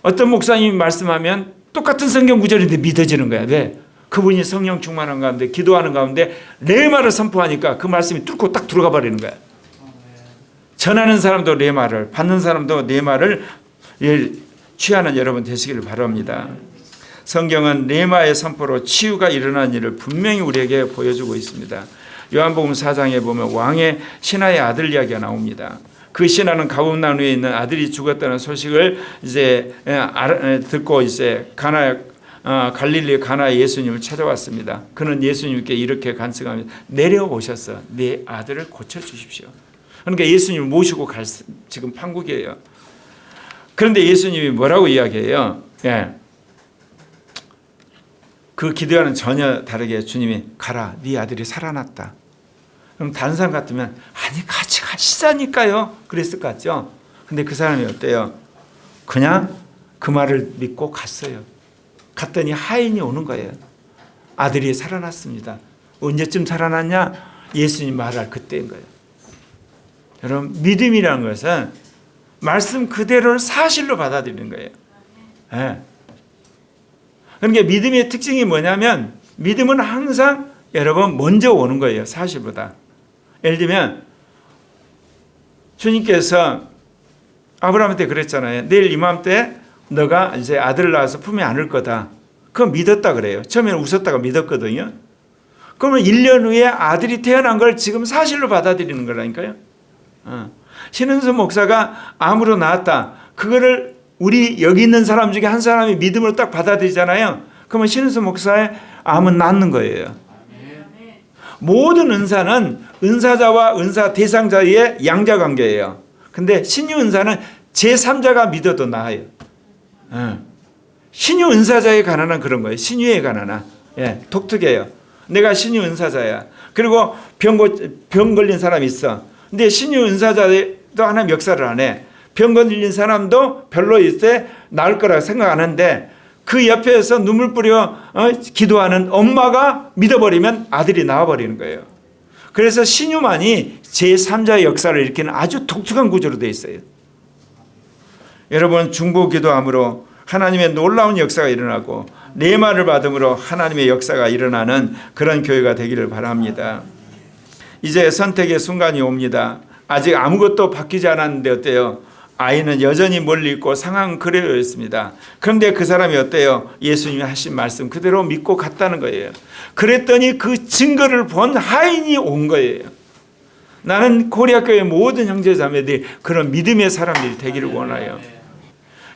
어떤 목사님이 말씀하면 똑같은 성경 구절인데 믿어지는 거야. 왜? 그분이 성령 충만한 가운데 기도하는 가운데 레마를 선포하니까 그 말씀이 뚫고 딱 들어가 버리는 거야. 전하는 사람도 레마를, 받는 사람도 레마를 취하는 여러분 되시기를 바랍니다. 성경은 레마의 선포로 치유가 일어난 일을 분명히 우리에게 보여주고 있습니다. 요한복음 4장에 보면 왕의 신하의 아들 이야기가 나옵니다. 그 신하는 가버나움에 있는 아들이 죽었다는 소식을 이제 듣고 이제 갈릴리 가나의 예수님을 찾아왔습니다. 그는 예수님께 이렇게 간청하며 내려오셔서 내 아들을 고쳐주십시오. 그러니까 예수님을 모시고 갈 지금 판국이에요. 그런데 예수님이 뭐라고 이야기해요? 예. 그 기도와는 전혀 다르게 주님이 가라, 네 아들이 살아났다. 그럼 다른 사람 같으면 아니 같이 가시자니까요. 그랬을 것 같죠. 근데 그 사람이 어때요? 그냥 그 말을 믿고 갔어요. 갔더니 하인이 오는 거예요. 아들이 살아났습니다. 언제쯤 살아났냐? 예수님 말할 그때인 거예요. 여러분 믿음이라는 것은 말씀 그대로를 사실로 받아들이는 거예요. 예. 그러니까 믿음의 특징이 뭐냐면 믿음은 항상 여러분 먼저 오는 거예요. 사실보다. 예를 들면 주님께서 아브라함한테 그랬잖아요. 내일 이맘때 너가 이제 아들을 낳아서 품에 안을 거다. 그거 믿었다 그래요. 처음에는 웃었다가 믿었거든요. 그러면 1년 후에 아들이 태어난 걸 지금 사실로 받아들이는 거라니까요. 신은수 목사가 암으로 나았다. 그거를 우리 여기 있는 사람 중에 한 사람이 믿음으로 딱 받아들이잖아요. 그러면 신은수 목사의 암은 낫는 거예요. 모든 은사는 은사자와 은사 대상자의 양자 관계예요. 근데 신유 은사는 제3자가 믿어도 나아요. 신유 은사자에 관한 그런 거예요. 신유에 관한. 예, 독특해요. 내가 신유 은사자야. 그리고 병 걸린 사람이 있어. 근데 신유 은사자도 하나님 역사를 안 해. 병 걸린 사람도 별로 있을 나을 거라고 생각 안 하는데 그 옆에서 눈물 뿌려 기도하는 엄마가 믿어버리면 아들이 나와버리는 거예요. 그래서 신유만이 제3자의 역사를 일으키는 아주 독특한 구조로 되어 있어요. 여러분 중보기도함으로 하나님의 놀라운 역사가 일어나고 내 말을 받음으로 하나님의 역사가 일어나는 그런 교회가 되기를 바랍니다. 이제 선택의 순간이 옵니다. 아직 아무것도 바뀌지 않았는데 어때요? 아이는 여전히 멀리 있고 상황은 그대로 있습니다. 그런데 그 사람이 어때요? 예수님이 하신 말씀 그대로 믿고 갔다는 거예요. 그랬더니 그 증거를 본 하인이 온 거예요. 나는 코리아교회 모든 형제자매들이 그런 믿음의 사람들이 되기를 원해요.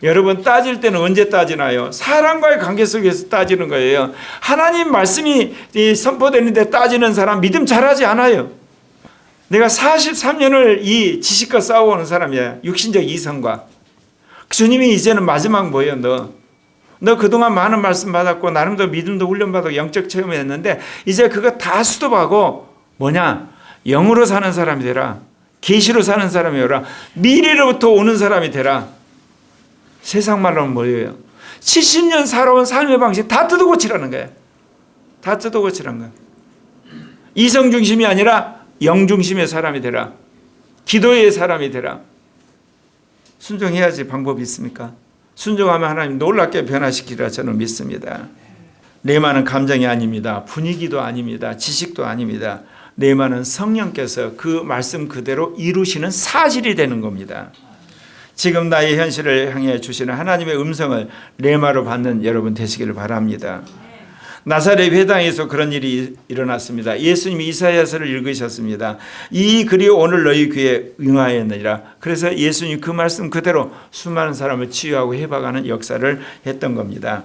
여러분 따질 때는 언제 따지나요? 사람과의 관계 속에서 따지는 거예요. 하나님 말씀이 선포되는데 따지는 사람 믿음 잘하지 않아요. 내가 43년을 이 지식과 싸워오는 사람이야. 육신적 이성과. 주님이 이제는 마지막 뭐예요? 너 그동안 많은 말씀 받았고 나름대로 믿음도 훈련받고 영적 체험했는데 이제 그거 다 수도하고 뭐냐? 영으로 사는 사람이 되라. 계시로 사는 사람이 되라. 미래로부터 오는 사람이 되라. 세상 말로는 뭐예요? 70년 살아온 삶의 방식 다 뜯어고치라는 거예요. 다 뜯어고치라는 거예요. 이성 중심이 아니라 영 중심의 사람이 되라. 기도의 사람이 되라. 순종해야지 방법이 있습니까? 순종하면 하나님 놀랍게 변화시키리라 저는 믿습니다. 내 말은 감정이 아닙니다. 분위기도 아닙니다. 지식도 아닙니다. 내 말은 성령께서 그 말씀 그대로 이루시는 사실이 되는 겁니다. 지금 나의 현실을 향해 주시는 하나님의 음성을 레마로 받는 여러분 되시기를 바랍니다. 나사렛 회당에서 그런 일이 일어났습니다. 예수님이 이사야서를 읽으셨습니다. 이 글이 오늘 너희 귀에 응하였느니라. 그래서 예수님 그 말씀 그대로 수많은 사람을 치유하고 회복하는 역사를 했던 겁니다.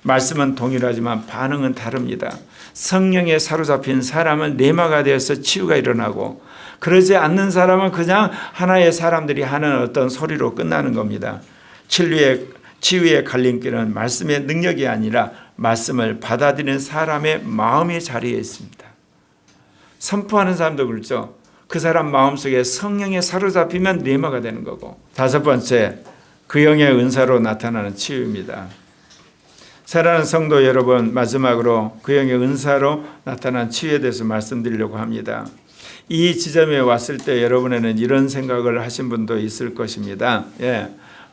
말씀은 동일하지만 반응은 다릅니다. 성령에 사로잡힌 사람은 레마가 되어서 치유가 일어나고 그러지 않는 사람은 그냥 하나의 사람들이 하는 어떤 소리로 끝나는 겁니다. 치유의 갈림길은 말씀의 능력이 아니라 말씀을 받아들이는 사람의 마음의 자리에 있습니다. 선포하는 사람도 그렇죠. 그 사람 마음속에 성령에 사로잡히면 레마가 되는 거고. 다섯 번째, 그 영의 은사로 나타나는 치유입니다. 사랑하는 성도 여러분, 마지막으로 그 영의 은사로 나타난 치유에 대해서 말씀드리려고 합니다. 이 지점에 왔을 때 여러분에는 이런 생각을 하신 분도 있을 것입니다.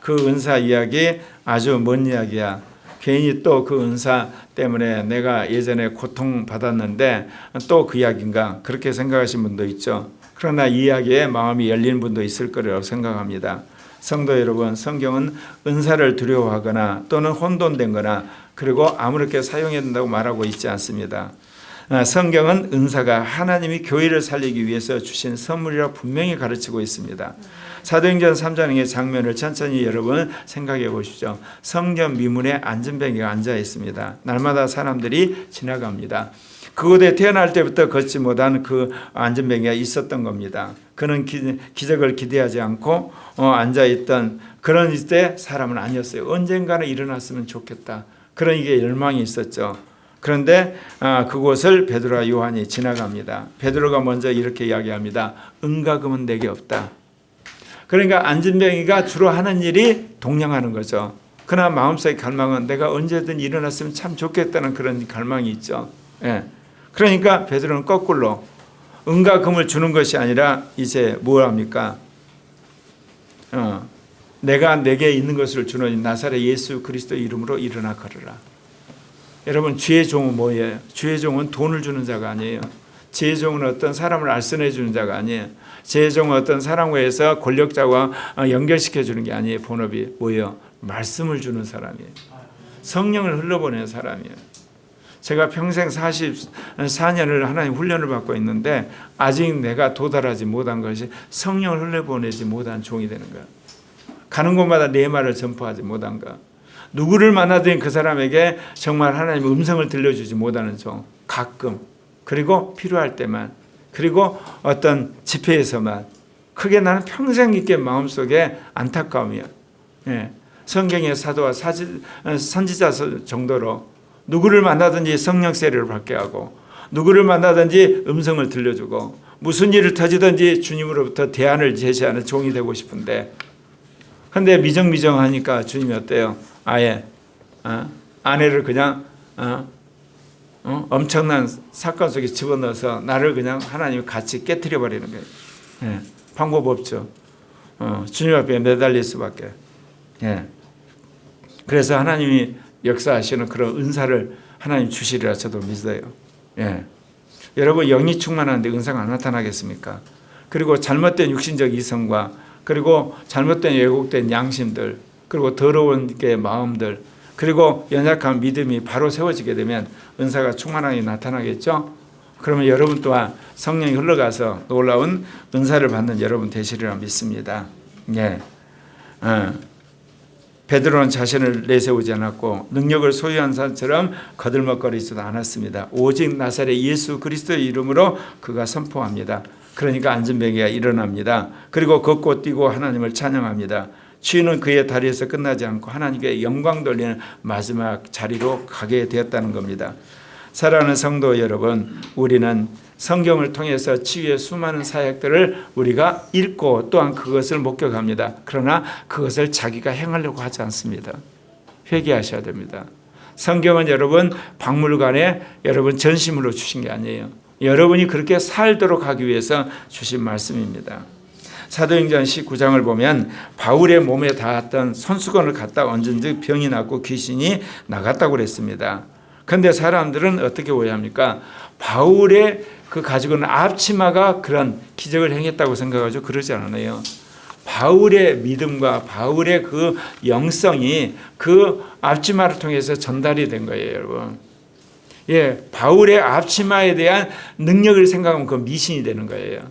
그 은사 이야기 아주 먼 이야기야. 괜히 또 그 은사 때문에 내가 예전에 고통받았는데 또 그 이야기인가 그렇게 생각하신 분도 있죠. 그러나 이 이야기에 마음이 열린 분도 있을 거라고 생각합니다. 성도 여러분, 성경은 은사를 두려워하거나 또는 혼돈된 거나 그리고 아무렇게 사용해야 된다고 말하고 있지 않습니다. 성경은 은사가 하나님이 교회를 살리기 위해서 주신 선물이라 분명히 가르치고 있습니다. 사도행전 3장의 장면을 천천히 여러분 생각해 보시죠. 성전 미문에 안전뱅이가 앉아 있습니다. 날마다 사람들이 지나갑니다. 그곳에 태어날 때부터 걷지 못한 그 안전뱅이가 있었던 겁니다. 그는 기적을 기대하지 않고 앉아있던 그런 때 사람은 아니었어요. 언젠가는 일어났으면 좋겠다. 그런 이게 열망이 있었죠. 그런데 그곳을 베드로와 요한이 지나갑니다. 베드로가 먼저 이렇게 이야기합니다. 은과 금은 내게 없다. 그러니까 안전뱅이가 주로 하는 일이 동냥하는 거죠. 그러나 마음속의 갈망은 내가 언제든 일어났으면 참 좋겠다는 그런 갈망이 있죠. 그러니까 베드로는 거꾸로 은과 금을 주는 것이 아니라 이제 뭘 합니까? 내가 내게 있는 것을 주노니 나사렛 예수 그리스도의 이름으로 일어나 걸으라. 여러분, 주의 종은 뭐예요? 주의 종은 돈을 주는 자가 아니에요. 주의 종은 어떤 사람을 알선해 주는 자가 아니에요. 주의 종은 어떤 사람과 해서 권력자와 연결시켜 주는 게 아니에요. 본업이 뭐예요? 말씀을 주는 사람이에요. 성령을 흘러보내는 사람이에요. 제가 평생 44년을 하나님 훈련을 받고 있는데 아직 내가 도달하지 못한 것이 성령을 흘려보내지 못한 종이 되는 거야. 가는 곳마다 내 말을 전파하지 못한 거. 누구를 만나든 그 사람에게 정말 하나님의 음성을 들려주지 못하는 종. 가끔, 그리고 필요할 때만, 그리고 어떤 집회에서만. 그게 나는 평생 있게 마음속에 안타까움이야. 예. 성경의 사도와 선지자 정도로 누구를 만나든지 성령 세례를 받게 하고, 누구를 만나든지 음성을 들려주고, 무슨 일을 터지든지 주님으로부터 대안을 제시하는 종이 되고 싶은데, 근데 미정미정하니까 주님이 어때요? 아예 아내를 그냥 엄청난 사건 속에 집어넣어서 나를 그냥 하나님이 같이 깨트려 버리는 거예요. 예. 방법 없죠. 주님 앞에 매달릴 수밖에. 예. 그래서 하나님이 역사하시는 그런 은사를 하나님 주시리라 저도 믿어요. 예. 여러분, 영이 충만한데 은사가 안 나타나겠습니까? 그리고 잘못된 육신적 이성과, 그리고 잘못된 왜곡된 양심들, 그리고 더러운 마음들, 그리고 연약한 믿음이 바로 세워지게 되면 은사가 충만하게 나타나겠죠. 그러면 여러분 또한 성령이 흘러가서 놀라운 은사를 받는 여러분 되시리라 믿습니다. 예. 베드로는 자신을 내세우지 않았고 능력을 소유한 사람처럼 거들먹거리지도 않았습니다. 오직 나사렛 예수 그리스도의 이름으로 그가 선포합니다. 그러니까 안전병이가 일어납니다. 그리고 걷고 뛰고 하나님을 찬양합니다. 치유는 그의 다리에서 끝나지 않고 하나님께 영광 돌리는 마지막 자리로 가게 되었다는 겁니다. 사랑하는 성도 여러분, 우리는 성경을 통해서 치유의 수많은 사역들을 우리가 읽고 또한 그것을 목격합니다. 그러나 그것을 자기가 행하려고 하지 않습니다. 회개하셔야 됩니다. 성경은 여러분 박물관에 여러분 전시물로 주신 게 아니에요. 여러분이 그렇게 살도록 하기 위해서 주신 말씀입니다. 사도행전 19장을 보면 바울의 몸에 닿았던 손수건을 갖다 얹은 즉 병이 낫고 귀신이 나갔다고 그랬습니다. 그런데 사람들은 어떻게 오해합니까? 바울의 그 가지고 있는 앞치마가 그런 기적을 행했다고 생각하죠. 그러지 않아요. 바울의 믿음과 바울의 그 영성이 그 앞치마를 통해서 전달이 된 거예요, 여러분. 예, 바울의 앞치마에 대한 능력을 생각하면 그 미신이 되는 거예요.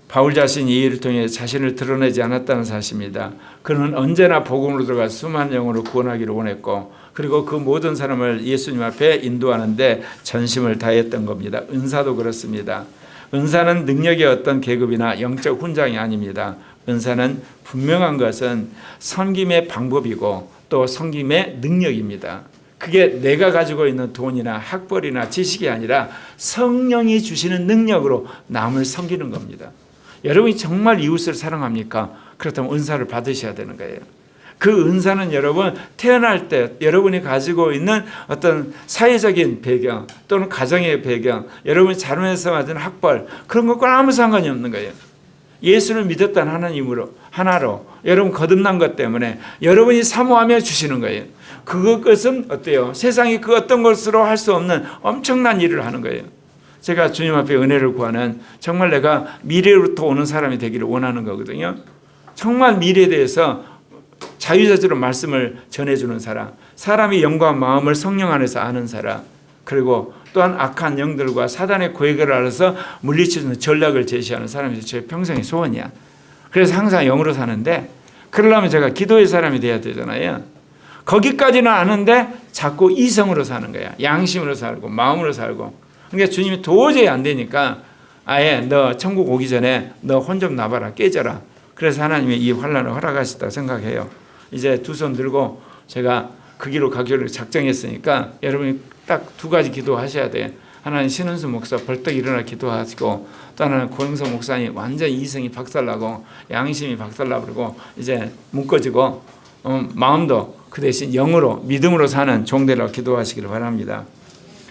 바울 자신이 이 일을 통해 자신을 드러내지 않았다는 사실입니다. 그는 언제나 복음으로 들어가 수많은 영혼을 구원하기를 원했고, 그리고 그 모든 사람을 예수님 앞에 인도하는데 전심을 다했던 겁니다. 은사도 그렇습니다. 은사는 능력의 어떤 계급이나 영적 훈장이 아닙니다. 은사는 분명한 것은 섬김의 방법이고 또 섬김의 능력입니다. 그게 내가 가지고 있는 돈이나 학벌이나 지식이 아니라 성령이 주시는 능력으로 남을 섬기는 겁니다. 여러분이 정말 이웃을 사랑합니까? 그렇다면 은사를 받으셔야 되는 거예요. 그 은사는 여러분 태어날 때 여러분이 가지고 있는 어떤 사회적인 배경 또는 가정의 배경, 여러분이 자라면서 맞은 학벌, 그런 것과 아무 상관이 없는 거예요. 예수를 믿었다는 하나로 여러분 거듭난 것 때문에 여러분이 사모하며 주시는 거예요. 그것은 어때요? 세상이 그 어떤 것으로 할 수 없는 엄청난 일을 하는 거예요. 제가 주님 앞에 은혜를 구하는, 정말 내가 미래로부터 오는 사람이 되기를 원하는 거거든요. 정말 미래에 대해서 자유자재로 말씀을 전해주는 사람, 사람이 영과 마음을 성령 안에서 아는 사람, 그리고 또한 악한 영들과 사단의 고액을 알아서 물리치는 전략을 제시하는 사람이 제 평생의 소원이야. 그래서 항상 영으로 사는데, 그러려면 제가 기도의 사람이 돼야 되잖아요. 거기까지는 아는데 자꾸 이성으로 사는 거야. 양심으로 살고 마음으로 살고. 그러니까 주님이 도저히 안 되니까 아예 너 천국 오기 전에 너 혼 좀 놔봐라, 깨져라. 그래서 하나님이 이 환난을 허락하셨다고 생각해요. 이제 두 손 들고 제가 그 길로 가기로 작정했으니까 여러분이 딱 두 가지 기도하셔야 돼. 하나는 신은수 목사 벌떡 일어나 기도하시고, 또 하나는 고영석 목사님 완전 이성이 박살나고 양심이 박살나버리고 이제 묶어지고 마음도 그 대신 영으로 믿음으로 사는 종되라고 기도하시기를 바랍니다.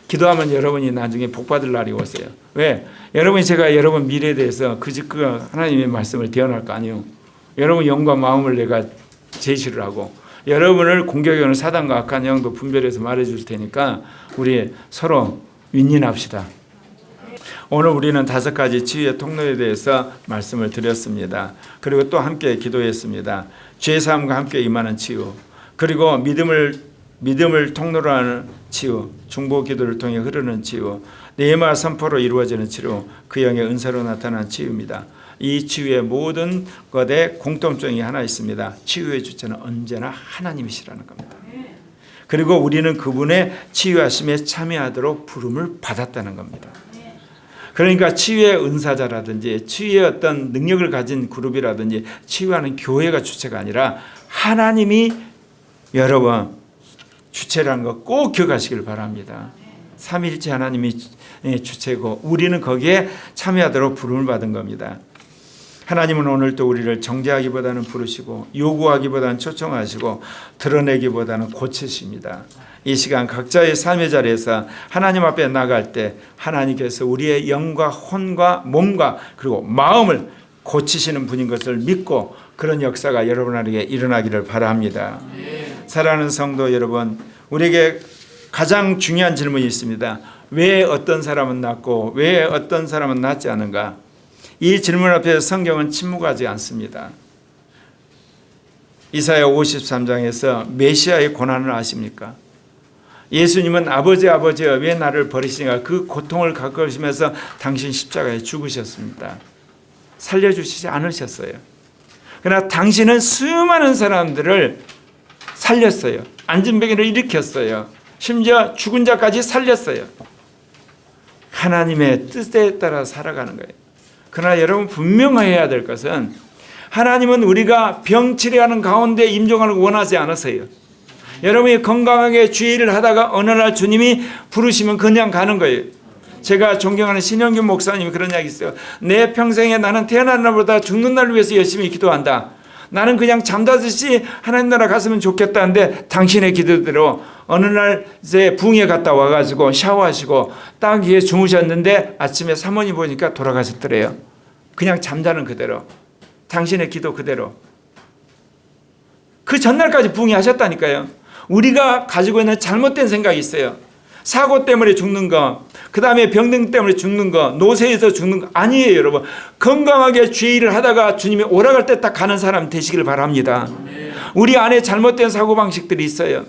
기도하면 여러분이 나중에 복받을 날이 오세요. 왜? 여러분이 제가 여러분 미래에 대해서 그 하나님의 말씀을 대언할 거 아니에요. 여러분 영과 마음을 내가 제시를 하고 여러분을 공격하는 사단과 악한 영도 분별해서 말해줄 테니까 우리 서로 윈윈합시다. 오늘 우리는 5가지 치유의 통로에 대해서 말씀을 드렸습니다. 그리고 또 함께 기도했습니다. 죄사함과 함께 임하는 치유, 그리고 믿음을 통로로 하는 치유, 중보 기도를 통해 흐르는 치유, 내마 선포로 이루어지는 치유, 그 영의 은사로 나타난 치유입니다. 이 치유의 모든 것에 공통점이 하나 있습니다. 치유의 주체는 언제나 하나님이시라는 겁니다. 그리고 우리는 그분의 치유하심에 참여하도록 부름을 받았다는 겁니다. 그러니까 치유의 은사자라든지 치유의 어떤 능력을 가진 그룹이라든지 치유하는 교회가 주체가 아니라 하나님이 여러분 주체라는 거 꼭 기억하시길 바랍니다. 삼위일체 하나님이 주체고 우리는 거기에 참여하도록 부름을 받은 겁니다. 하나님은 오늘도 우리를 정죄하기보다는 부르시고 요구하기보다는 초청하시고 드러내기보다는 고치십니다. 이 시간 각자의 삶의 자리에서 하나님 앞에 나갈 때 하나님께서 우리의 영과 혼과 몸과 그리고 마음을 고치시는 분인 것을 믿고 그런 역사가 여러분에게 일어나기를 바랍니다. 사랑하는 성도 여러분, 우리에게 가장 중요한 질문이 있습니다. 왜 어떤 사람은 낫고 왜 어떤 사람은 낫지 않은가? 이 질문 앞에 성경은 침묵하지 않습니다. 이사야 53장에서 메시아의 고난을 아십니까? 예수님은 아버지여 왜 나를 버리시니까 그 고통을 겪으시면서 당신 십자가에 죽으셨습니다. 살려주시지 않으셨어요. 그러나 당신은 수많은 사람들을 살렸어요. 안진뱅이를 일으켰어요. 심지어 죽은 자까지 살렸어요. 하나님의 뜻에 따라 살아가는 거예요. 그러나 여러분 분명해야 될 것은 하나님은 우리가 병치레하는 가운데 임종하는 걸 원하지 않으세요. 여러분이 건강하게 주일을 하다가 어느 날 주님이 부르시면 그냥 가는 거예요. 제가 존경하는 신영균 목사님이 그런 이야기 있어요. 내 평생에 나는 태어난 날보다 죽는 날을 위해서 열심히 기도한다. 나는 그냥 잠자듯이 하나님 나라 갔으면 좋겠다는데 당신의 기도대로 어느 날 이제 붕에 갔다 와가지고 샤워하시고 딱 위에 주무셨는데 아침에 사모님 보니까 돌아가셨더래요. 그냥 잠자는 그대로. 당신의 기도 그대로. 그 전날까지 붕이 하셨다니까요. 우리가 가지고 있는 잘못된 생각이 있어요. 사고 때문에 죽는 거, 그 다음에 병등 때문에 죽는 거, 노쇠에서 죽는 거 아니에요, 여러분. 건강하게 주일을 하다가 주님이 오라갈 때 딱 가는 사람 되시길 바랍니다. 우리 안에 잘못된 사고방식들이 있어요.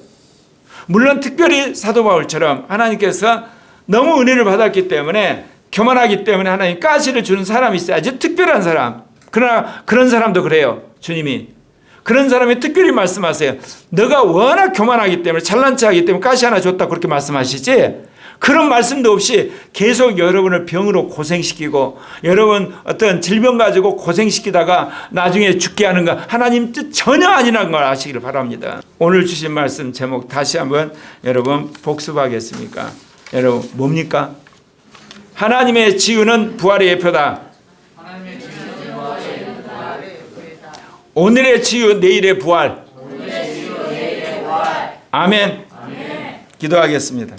물론 특별히 사도 바울처럼 하나님께서 너무 은혜를 받았기 때문에 교만하기 때문에 하나님 가시를 주는 사람이 있어요. 아주 특별한 사람. 그러나 그런 사람도 그래요. 주님이. 그런 사람이 특별히 말씀하세요. 너가 워낙 교만하기 때문에 잘난 체하기 때문에 가시 하나 줬다 그렇게 말씀하시지 그런 말씀도 없이 계속 여러분을 병으로 고생시키고 여러분 어떤 질병 가지고 고생시키다가 나중에 죽게 하는 거 하나님 뜻 전혀 아니라는 걸 아시기를 바랍니다. 오늘 주신 말씀 제목 다시 한번 여러분 복습하겠습니까? 여러분 뭡니까? 하나님의 치유는 부활의 예표다. 오늘의 치유, 내일의 부활. 아멘. 기도하겠습니다.